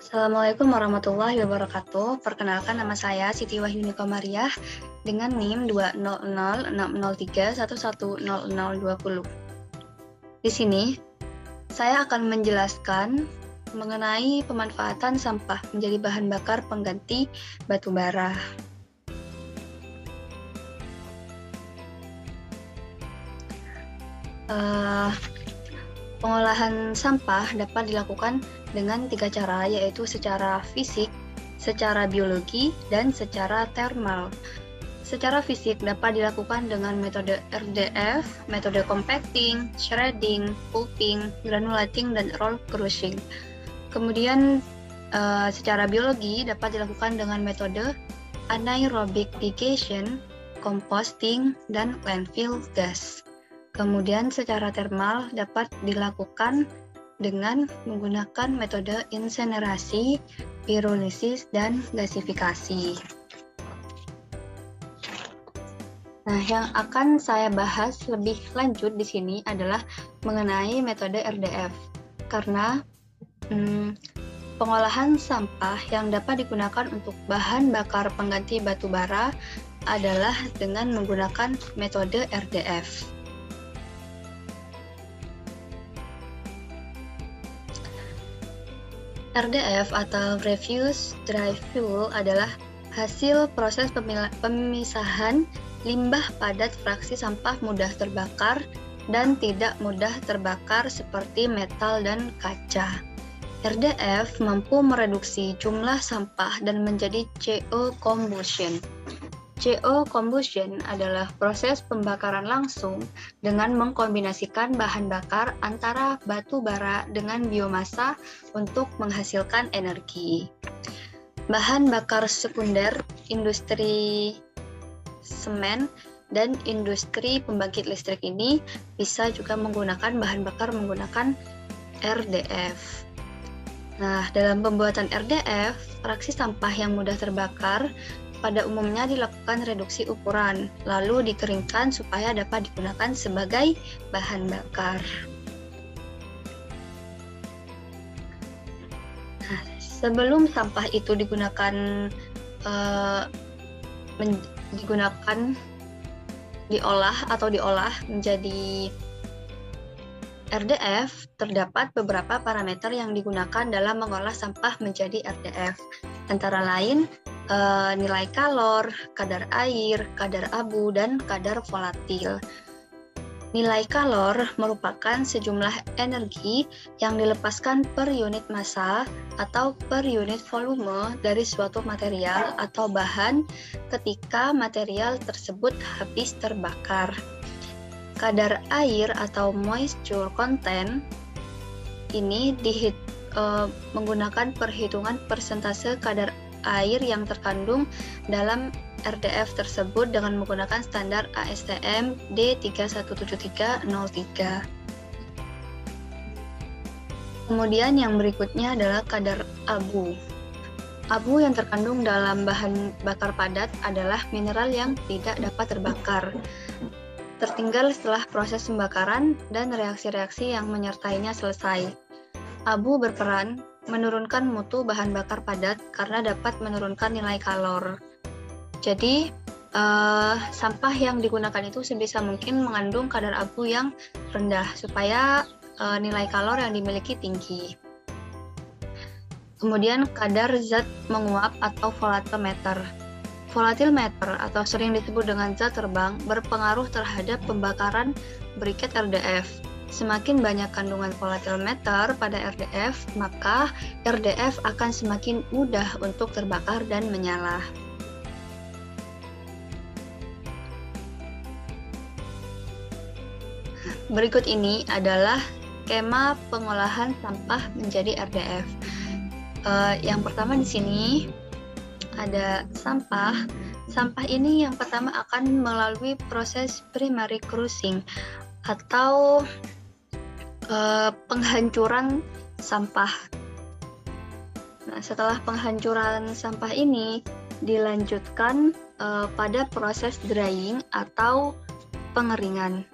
Assalamualaikum warahmatullahi wabarakatuh. Perkenalkan, nama saya Siti Wahyuni Komariah dengan NIM 2006003110020. Di sini saya akan menjelaskan mengenai pemanfaatan sampah menjadi bahan bakar pengganti batu bara. Pengolahan sampah dapat dilakukan dengan 3 cara, yaitu secara fisik, secara biologi, dan secara termal. Secara fisik dapat dilakukan dengan metode RDF, metode compacting, shredding, pulping, granulating, dan roll crushing. Kemudian secara biologi dapat dilakukan dengan metode anaerobic digestion, composting, dan landfill gas. Kemudian secara termal dapat dilakukan dengan menggunakan metode insenerasi, pirolisis, dan gasifikasi. Nah, yang akan saya bahas lebih lanjut di sini adalah mengenai metode RDF. Karena pengolahan sampah yang dapat digunakan untuk bahan bakar pengganti batu bara adalah dengan menggunakan metode RDF. RDF atau Refuse Dry Fuel adalah hasil proses pemisahan limbah padat fraksi sampah mudah terbakar dan tidak mudah terbakar seperti metal dan kaca. RDF mampu mereduksi jumlah sampah dan menjadi CO combustion. CO combustion adalah proses pembakaran langsung dengan mengkombinasikan bahan bakar antara batu bara dengan biomasa untuk menghasilkan energi. Bahan bakar sekunder, industri semen, dan industri pembangkit listrik ini bisa juga menggunakan bahan bakar menggunakan RDF. Nah, dalam pembuatan RDF, fraksi sampah yang mudah terbakar pada umumnya dilakukan reduksi ukuran, lalu dikeringkan supaya dapat digunakan sebagai bahan bakar. Nah, sebelum sampah itu digunakan diolah menjadi RDF, terdapat beberapa parameter yang digunakan dalam mengolah sampah menjadi RDF, antara lain nilai kalor, kadar air, kadar abu, dan kadar volatil. Nilai kalor merupakan sejumlah energi yang dilepaskan per unit massa atau per unit volume dari suatu material atau bahan ketika material tersebut habis terbakar. Kadar air atau moisture content ini menggunakan perhitungan persentase kadar air yang terkandung dalam RDF tersebut dengan menggunakan standar ASTM D317303. Kemudian yang berikutnya adalah kadar abu. Abu yang terkandung dalam bahan bakar padat adalah mineral yang tidak dapat terbakar, tertinggal setelah proses pembakaran dan reaksi-reaksi yang menyertainya selesai. Abu berperan menurunkan mutu bahan bakar padat karena dapat menurunkan nilai kalor. Jadi, sampah yang digunakan itu sebisa mungkin mengandung kadar abu yang rendah supaya nilai kalor yang dimiliki tinggi. Kemudian kadar zat menguap atau volatimeter. Volatimeter atau sering disebut dengan zat terbang berpengaruh terhadap pembakaran briket RDF. Semakin banyak kandungan volatimeter pada RDF, maka RDF akan semakin mudah untuk terbakar dan menyala. Berikut ini adalah skema pengolahan sampah menjadi RDF. Yang pertama di sini ada sampah. Sampah ini yang pertama akan melalui proses primary crushing atau penghancuran sampah. Nah, setelah penghancuran sampah ini dilanjutkan pada proses drying atau pengeringan.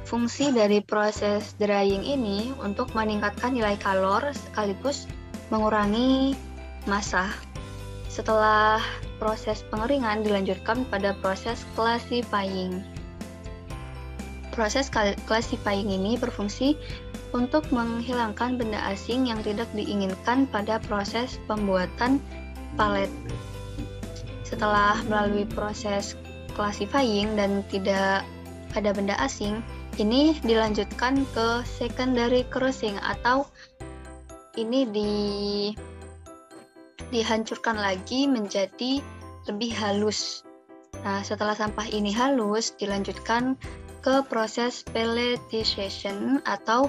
Fungsi dari proses drying ini untuk meningkatkan nilai kalor sekaligus mengurangi massa. Setelah proses pengeringan dilanjutkan pada proses classifying. Proses classifying ini berfungsi untuk menghilangkan benda asing yang tidak diinginkan pada proses pembuatan palet. Setelah melalui proses classifying dan tidak ada benda asing, ini dilanjutkan ke secondary crossing atau ini dihancurkan lagi menjadi lebih halus. Nah, setelah sampah ini halus, dilanjutkan ke proses pelletization atau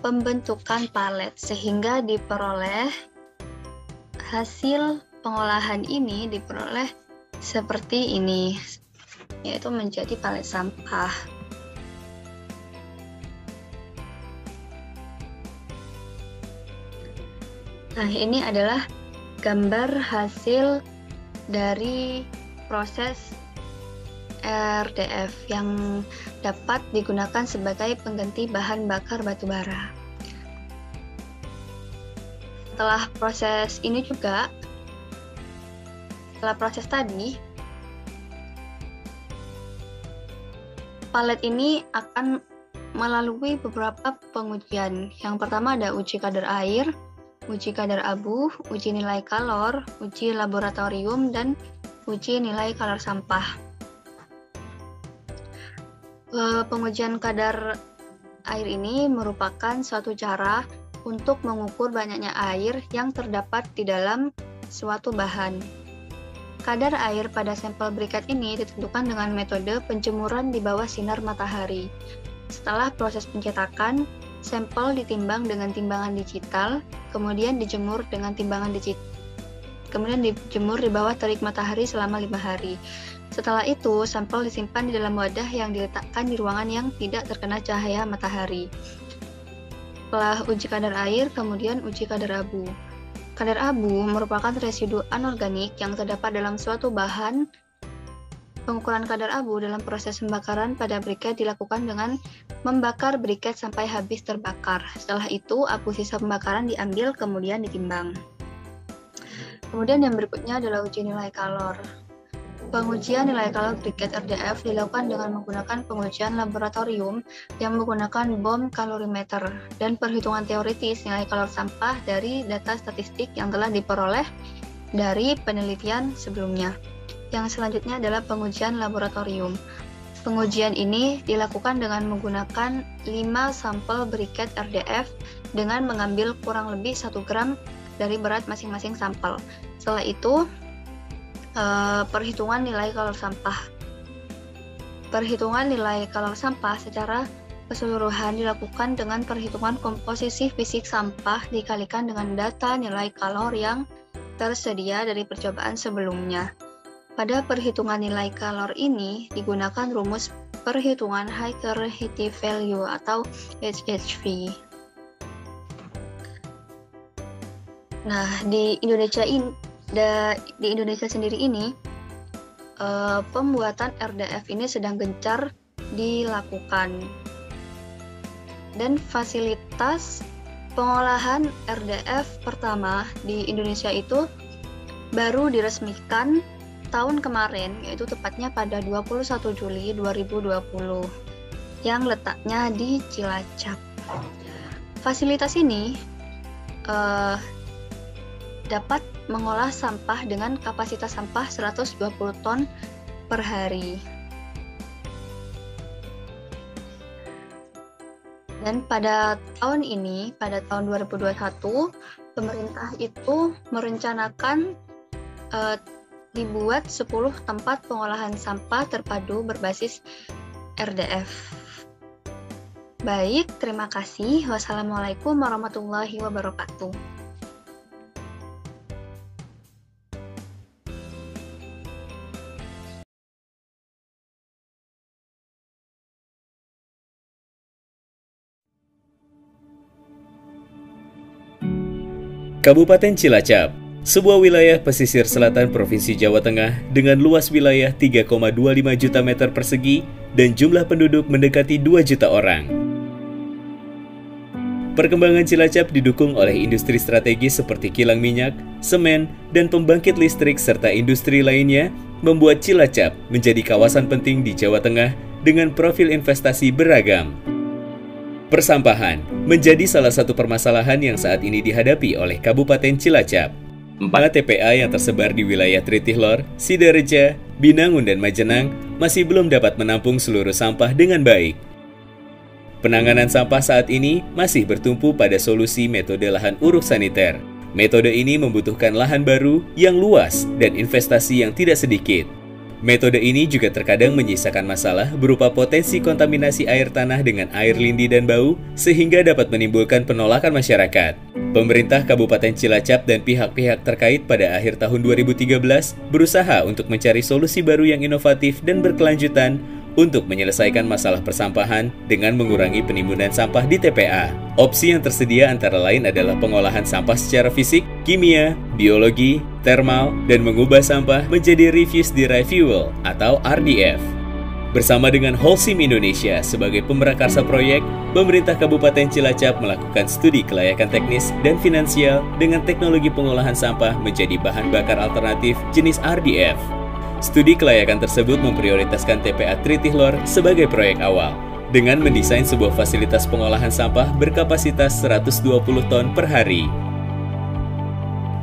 pembentukan palet sehingga diperoleh hasil pengolahan ini diperoleh seperti ini, yaitu menjadi palet sampah. Nah, ini adalah gambar hasil dari proses RDF yang dapat digunakan sebagai pengganti bahan bakar batu bara. Setelah proses ini juga, setelah proses tadi, palet ini akan melalui beberapa pengujian. Yang pertama ada uji kadar air, uji kadar abu, uji nilai kalor, uji laboratorium, dan uji nilai kalor sampah. Pengujian kadar air ini merupakan suatu cara untuk mengukur banyaknya air yang terdapat di dalam suatu bahan. Kadar air pada sampel briket ini ditentukan dengan metode penjemuran di bawah sinar matahari. Setelah proses pencetakan, sampel ditimbang dengan timbangan digital, kemudian dijemur dengan timbangan digital. Kemudian dijemur di bawah terik matahari selama 5 hari. Setelah itu, sampel disimpan di dalam wadah yang diletakkan di ruangan yang tidak terkena cahaya matahari. Setelah uji kadar air, kemudian uji kadar abu. Kadar abu merupakan residu anorganik yang terdapat dalam suatu bahan. Pengukuran kadar abu dalam proses pembakaran pada briket dilakukan dengan membakar briket sampai habis terbakar. Setelah itu, abu sisa pembakaran diambil kemudian ditimbang. Kemudian yang berikutnya adalah uji nilai kalor. Pengujian nilai kalor briket RDF dilakukan dengan menggunakan pengujian laboratorium yang menggunakan bom kalorimeter dan perhitungan teoritis nilai kalor sampah dari data statistik yang telah diperoleh dari penelitian sebelumnya. Yang selanjutnya adalah pengujian laboratorium. Pengujian ini dilakukan dengan menggunakan 5 sampel briket RDF dengan mengambil kurang lebih 1 gram dari berat masing-masing sampel. Setelah itu, perhitungan nilai kalor sampah. Perhitungan nilai kalor sampah secara keseluruhan dilakukan dengan perhitungan komposisi fisik sampah dikalikan dengan data nilai kalor yang tersedia dari percobaan sebelumnya. Pada perhitungan nilai kalor ini digunakan rumus perhitungan Higher-Hitty Value atau HHV. Nah, di Indonesia sendiri ini, pembuatan RDF ini sedang gencar dilakukan. Dan fasilitas pengolahan RDF pertama di Indonesia itu baru diresmikan tahun kemarin, yaitu tepatnya pada 21 Juli 2020, yang letaknya di Cilacap. Fasilitas ini dapat mengolah sampah dengan kapasitas sampah 120 ton per hari. Dan pada tahun ini, pada tahun 2021, pemerintah itu merencanakan dibuat 10 tempat pengolahan sampah terpadu berbasis RDF. Baik, terima kasih. Wassalamualaikum warahmatullahi wabarakatuh. Kabupaten Cilacap, sebuah wilayah pesisir selatan Provinsi Jawa Tengah dengan luas wilayah 3,25 juta meter persegi dan jumlah penduduk mendekati 2 juta orang. Perkembangan Cilacap didukung oleh industri strategis seperti kilang minyak, semen, dan pembangkit listrik serta industri lainnya membuat Cilacap menjadi kawasan penting di Jawa Tengah dengan profil investasi beragam. Persampahan menjadi salah satu permasalahan yang saat ini dihadapi oleh Kabupaten Cilacap. 4 TPA yang tersebar di wilayah Tritihlor, Sidareja, Binangun, dan Majenang masih belum dapat menampung seluruh sampah dengan baik. Penanganan sampah saat ini masih bertumpu pada solusi metode lahan uruk saniter. Metode ini membutuhkan lahan baru yang luas dan investasi yang tidak sedikit. Metode ini juga terkadang menyisakan masalah berupa potensi kontaminasi air tanah dengan air lindi dan bau, sehingga dapat menimbulkan penolakan masyarakat. Pemerintah Kabupaten Cilacap dan pihak-pihak terkait pada akhir tahun 2013 berusaha untuk mencari solusi baru yang inovatif dan berkelanjutan untuk menyelesaikan masalah persampahan dengan mengurangi penimbunan sampah di TPA. Opsi yang tersedia antara lain adalah pengolahan sampah secara fisik, kimia, biologi, termal, dan mengubah sampah menjadi refuse derived fuel atau RDF. Bersama dengan Holcim Indonesia sebagai pemrakarsa proyek, pemerintah Kabupaten Cilacap melakukan studi kelayakan teknis dan finansial dengan teknologi pengolahan sampah menjadi bahan bakar alternatif jenis RDF. Studi kelayakan tersebut memprioritaskan TPA Tritihlor sebagai proyek awal, dengan mendesain sebuah fasilitas pengolahan sampah berkapasitas 120 ton per hari.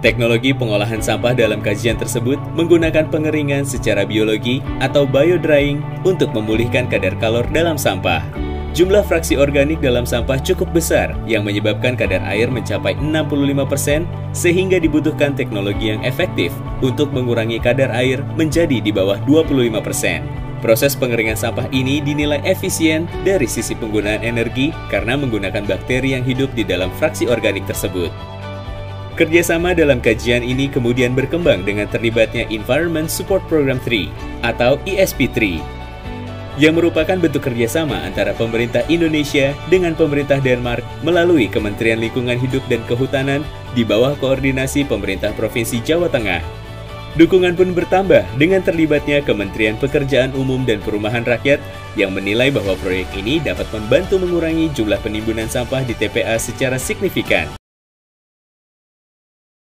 Teknologi pengolahan sampah dalam kajian tersebut menggunakan pengeringan secara biologi atau biodrying untuk memulihkan kadar kalor dalam sampah. Jumlah fraksi organik dalam sampah cukup besar yang menyebabkan kadar air mencapai 65%, sehingga dibutuhkan teknologi yang efektif untuk mengurangi kadar air menjadi di bawah 25%. Proses pengeringan sampah ini dinilai efisien dari sisi penggunaan energi karena menggunakan bakteri yang hidup di dalam fraksi organik tersebut. Kerjasama dalam kajian ini kemudian berkembang dengan terlibatnya Environment Support Program 3 atau ESP3, yang merupakan bentuk kerjasama antara pemerintah Indonesia dengan pemerintah Denmark melalui Kementerian Lingkungan Hidup dan Kehutanan di bawah koordinasi pemerintah Provinsi Jawa Tengah. Dukungan pun bertambah dengan terlibatnya Kementerian Pekerjaan Umum dan Perumahan Rakyat yang menilai bahwa proyek ini dapat membantu mengurangi jumlah penimbunan sampah di TPA secara signifikan.